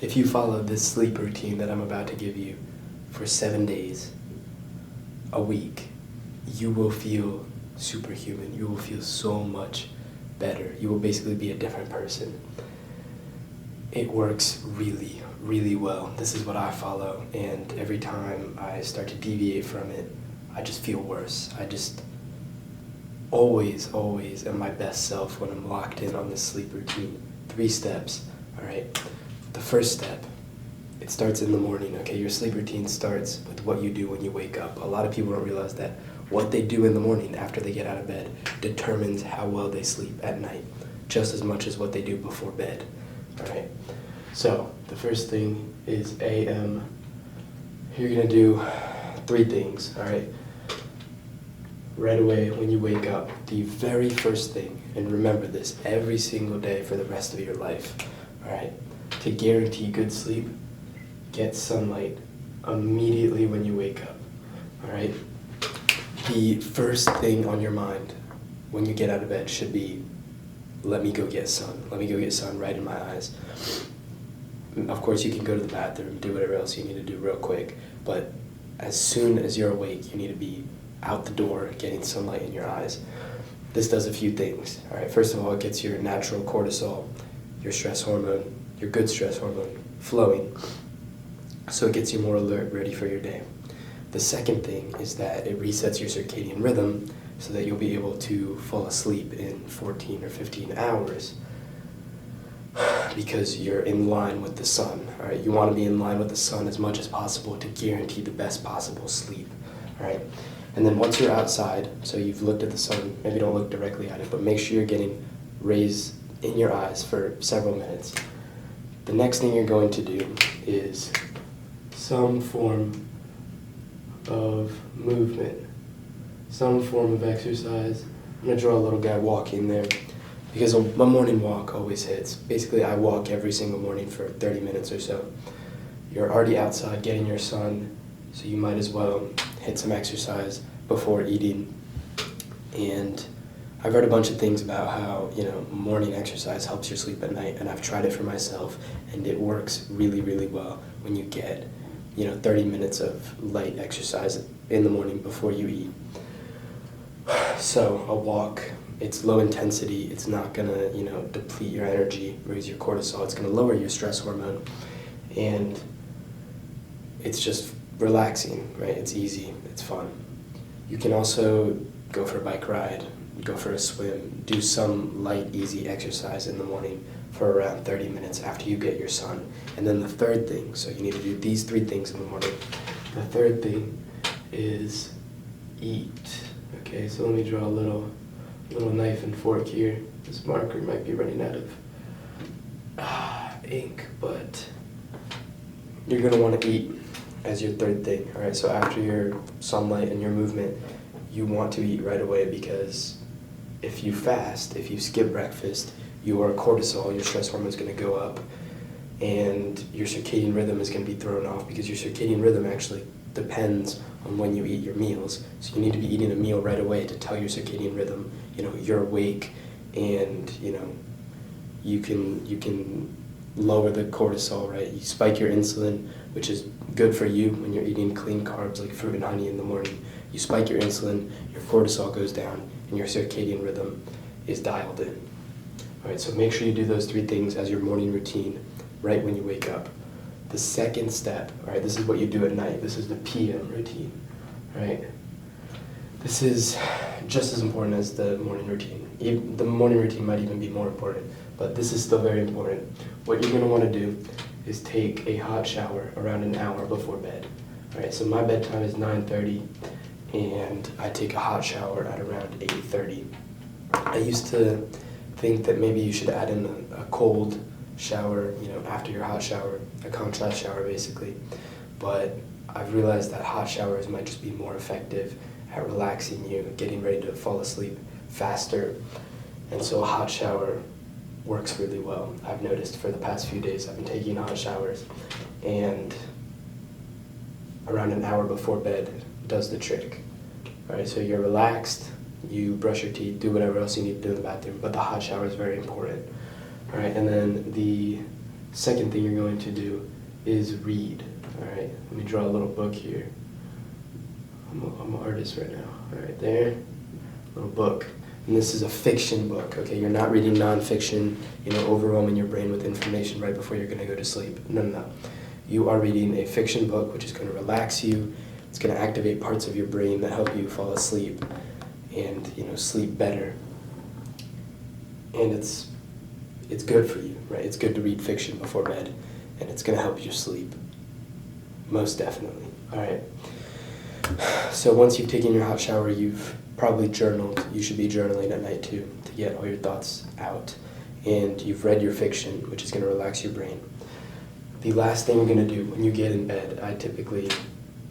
If you follow this sleep routine that I'm about to give you for 7 days, a week, you will feel superhuman. You will feel so much better. You will basically be a different person. It works really, really well. This is what I follow, and every time I start to deviate from it, I just feel worse. I just always am my best self when I'm locked in on this sleep routine. 3 steps, all right? The first step, it starts in the morning, okay? Your sleep routine starts with what you do when you wake up. A lot of people don't realize that what they do in the morning after they get out of bed determines how well they sleep at night, just as much as what they do before bed, all right? So the first thing is AM. You're gonna do 3 things, all right? Right away when you wake up, the very first thing, and remember this every single day for the rest of your life, all right? To guarantee good sleep, get sunlight immediately when you wake up, all right? The first thing on your mind when you get out of bed should be, let me go get sun. Let me go get sun right in my eyes. Of course, you can go to the bathroom, do whatever else you need to do real quick, but as soon as you're awake, you need to be out the door getting sunlight in your eyes. This does a few things, all right? First of all, it gets your natural cortisol, your stress hormone, your good stress hormone flowing, so it gets you more alert, ready for your day. The second thing is that it resets your circadian rhythm so that you'll be able to fall asleep in 14 or 15 hours because you're in line with the sun, all right? You want to be in line with the sun as much as possible to guarantee the best possible sleep, all right? And then once you're outside, so you've looked at the sun, maybe don't look directly at it, but make sure you're getting rays in your eyes for several minutes. The next thing you're going to do is some form of movement, some form of exercise. I'm gonna draw a little guy walking there because my morning walk always hits. Basically, I walk every single morning for 30 minutes or so. You're already outside getting your sun, so you might as well hit some exercise before eating. And I've read a bunch of things about how, morning exercise helps your sleep at night, and I've tried it for myself, and it works really, really well when you get 30 minutes of light exercise in the morning before you eat. So a walk, it's low intensity, it's not gonna, deplete your energy, raise your cortisol, it's gonna lower your stress hormone, and it's just relaxing, right? It's easy, it's fun. You can also go for a bike ride, go for a swim, do some light, easy exercise in the morning for around 30 minutes after you get your sun. And then the third thing, so you need to do these 3 things in the morning. The third thing is eat. Okay, so let me draw a little knife and fork here. This marker might be running out of ink, but you're gonna wanna eat as your third thing, all right? So after your sunlight and your movement, you want to eat right away, because if you fast, if you skip breakfast, your cortisol, your stress hormone is going to go up, and your circadian rhythm is going to be thrown off, because your circadian rhythm actually depends on when you eat your meals. So you need to be eating a meal right away to tell your circadian rhythm, you're awake, and you can lower the cortisol, right? You spike your insulin, which is good for you when you're eating clean carbs like fruit and honey in the morning. You spike your insulin, your cortisol goes down, and your circadian rhythm is dialed in. All right, so make sure you do those 3 things as your morning routine right when you wake up. The second step, all right, this is what you do at night. This is the PM routine, right? This is just as important as the morning routine. The morning routine might even be more important, but this is still very important. What you're gonna wanna do is take a hot shower around an hour before bed. All right, so my bedtime is 9:30, and I take a hot shower at around 8:30. I used to think that maybe you should add in a cold shower, after your hot shower, a contrast shower basically, but I've realized that hot showers might just be more effective at relaxing you, getting ready to fall asleep faster, and so a hot shower works really well. I've noticed for the past few days I've been taking hot showers, and around an hour before bed does the trick. All right, so you're relaxed, you brush your teeth, do whatever else you need to do in the bathroom, but the hot shower is very important. All right, and then the Second thing you're going to do is read. All right, let me draw a little book here. I'm an artist right now. All right, there, little book. And this is a fiction book, okay? You're not reading nonfiction, overwhelming your brain with information right before you're gonna go to sleep. No. You are reading a fiction book, which is gonna relax you. It's gonna activate parts of your brain that help you fall asleep and, sleep better. And it's good for you, right? It's good to read fiction before bed, and it's gonna help you sleep. Most definitely, all right? So once you've taken your hot shower, you've probably journaled. You should be journaling at night too, to get all your thoughts out. And you've read your fiction, which is going to relax your brain. The last thing you're going to do when you get in bed, I typically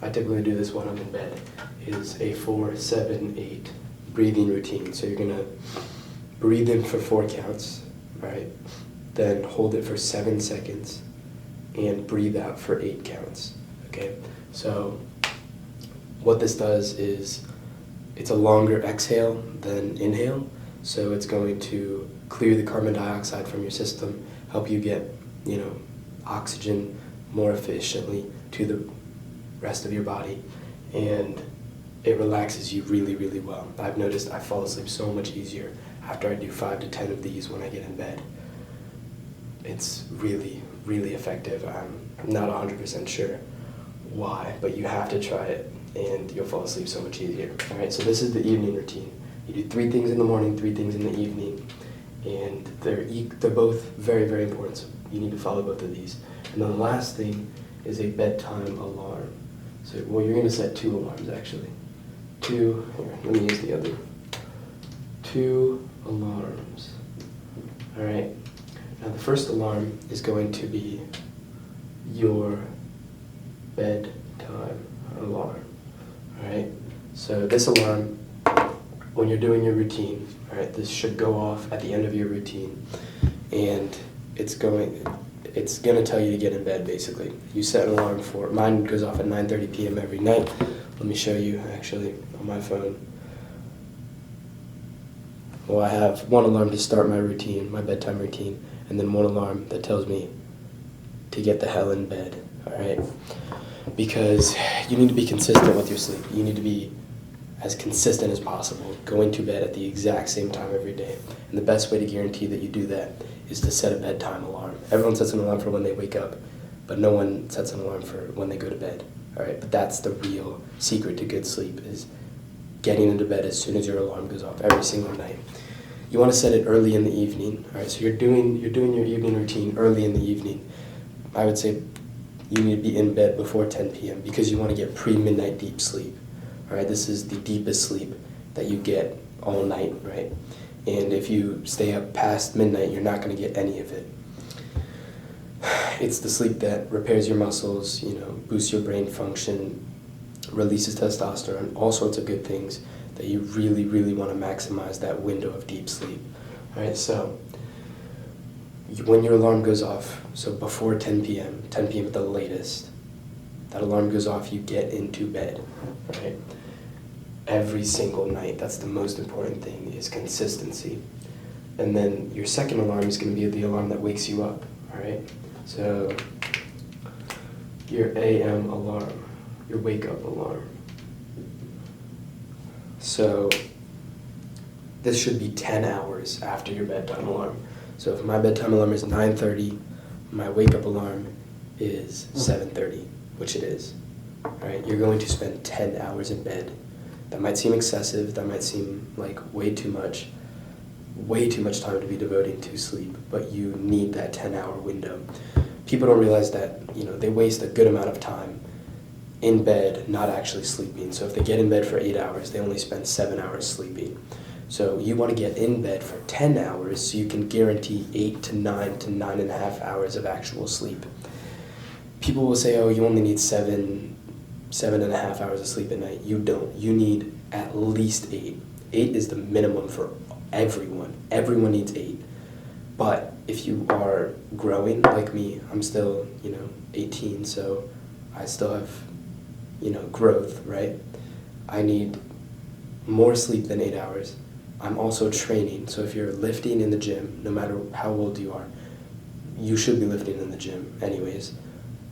do this when I'm in bed, is a 4-7-8 breathing routine. So you're going to breathe in for 4 counts, right? Then hold it for 7 seconds and breathe out for 8 counts, okay? So what this does is it's a longer exhale than inhale, so it's going to clear the carbon dioxide from your system, help you get, oxygen more efficiently to the rest of your body, and it relaxes you really, really well. I've noticed I fall asleep so much easier after I do 5 to 10 of these when I get in bed. It's really, really effective. I'm not 100% sure why, but you have to try it, and you'll fall asleep so much easier. All right, so this is the evening routine. You do 3 things in the morning, 3 things in the evening, and they're both very, very important, so you need to follow both of these. And then the last thing is a bedtime alarm. So, you're going to set 2 alarms, actually. 2, here, let me use the other. 2 alarms. All right, now the first alarm is going to be your bedtime alarm. All right, so this alarm, when you're doing your routine, all right, this should go off at the end of your routine, and it's going to tell you to get in bed, basically. You set an alarm for, mine goes off at 9:30 p.m. every night. Let me show you, actually, on my phone. Well, I have 1 alarm to start my routine, my bedtime routine, and then 1 alarm that tells me to get the hell in bed, all right? Because you need to be consistent with your sleep. You need to be as consistent as possible, going to bed at the exact same time every day. And the best way to guarantee that you do that is to set a bedtime alarm. Everyone sets an alarm for when they wake up, but no one sets an alarm for when they go to bed. All right, but that's the real secret to good sleep, is getting into bed as soon as your alarm goes off every single night. You want to set it early in the evening. All right, so you're doing your evening routine early in the evening. I would say you need to be in bed before 10 p.m. because you want to get pre-midnight deep sleep. All right, this is the deepest sleep that you get all night, right? And if you stay up past midnight, you're not going to get any of it. It's the sleep that repairs your muscles, boosts your brain function, releases testosterone, all sorts of good things that you really, really want to maximize that window of deep sleep. All right, so when your alarm goes off, so before 10 p.m. at the latest, that alarm goes off, you get into bed, right? Every single night. That's the most important thing, is consistency. And then your second alarm is going to be the alarm that wakes you up, all right? So your AM alarm, your wake-up alarm. So this should be 10 hours after your bedtime alarm. So if my bedtime alarm is 9:30, my wake-up alarm is 7:30, which it is. All right, you're going to spend 10 hours in bed. That might seem excessive, that might seem like way too much time to be devoting to sleep, but you need that 10-hour window. People don't realize that, they waste a good amount of time in bed not actually sleeping. So if they get in bed for 8 hours, they only spend 7 hours sleeping. So you want to get in bed for 10 hours so you can guarantee 8 to 9 to 9.5 hours of actual sleep. People will say, oh, you only need 7.5 hours of sleep at night. You don't. You need at least 8. 8 is the minimum for everyone. Everyone needs 8. But if you are growing like me, I'm still, 18, so I still have, growth, right? I need more sleep than 8 hours. I'm also training, so if you're lifting in the gym, no matter how old you are, you should be lifting in the gym anyways.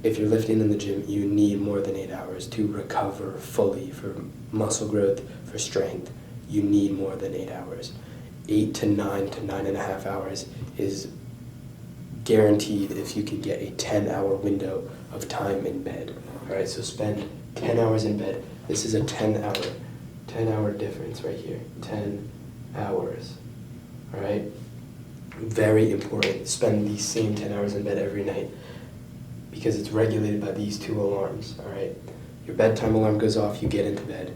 If you're lifting in the gym, you need more than 8 hours to recover fully for muscle growth, for strength. You need more than 8 hours. 8 to 9 to 9.5 hours is guaranteed if you can get a 10-hour window of time in bed. All right, so spend 10 hours in bed. This is a 10-hour difference right here. 10 hours. All right? Very important. Spend these same 10 hours in bed every night because it's regulated by these two alarms. All right? Your bedtime alarm goes off, you get into bed,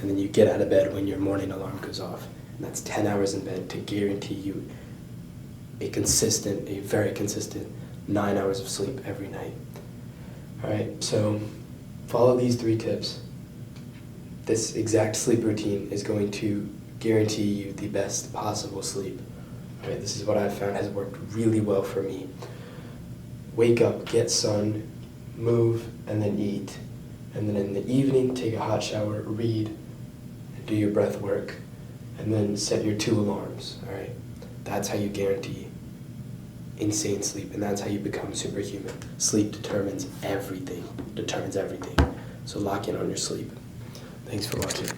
and then you get out of bed when your morning alarm goes off. And that's 10 hours in bed to guarantee you a very consistent 9 hours of sleep every night. All right, so follow these 3 tips. This exact sleep routine is going to guarantee you the best possible sleep. All right, this is what I've found has worked really well for me. Wake up, get sun, move, and then eat. And then in the evening, take a hot shower, read, and do your breath work. And then set your 2 alarms, all right? That's how you guarantee insane sleep, and that's how you become superhuman. Sleep determines everything. So lock in on your sleep. Thanks for watching.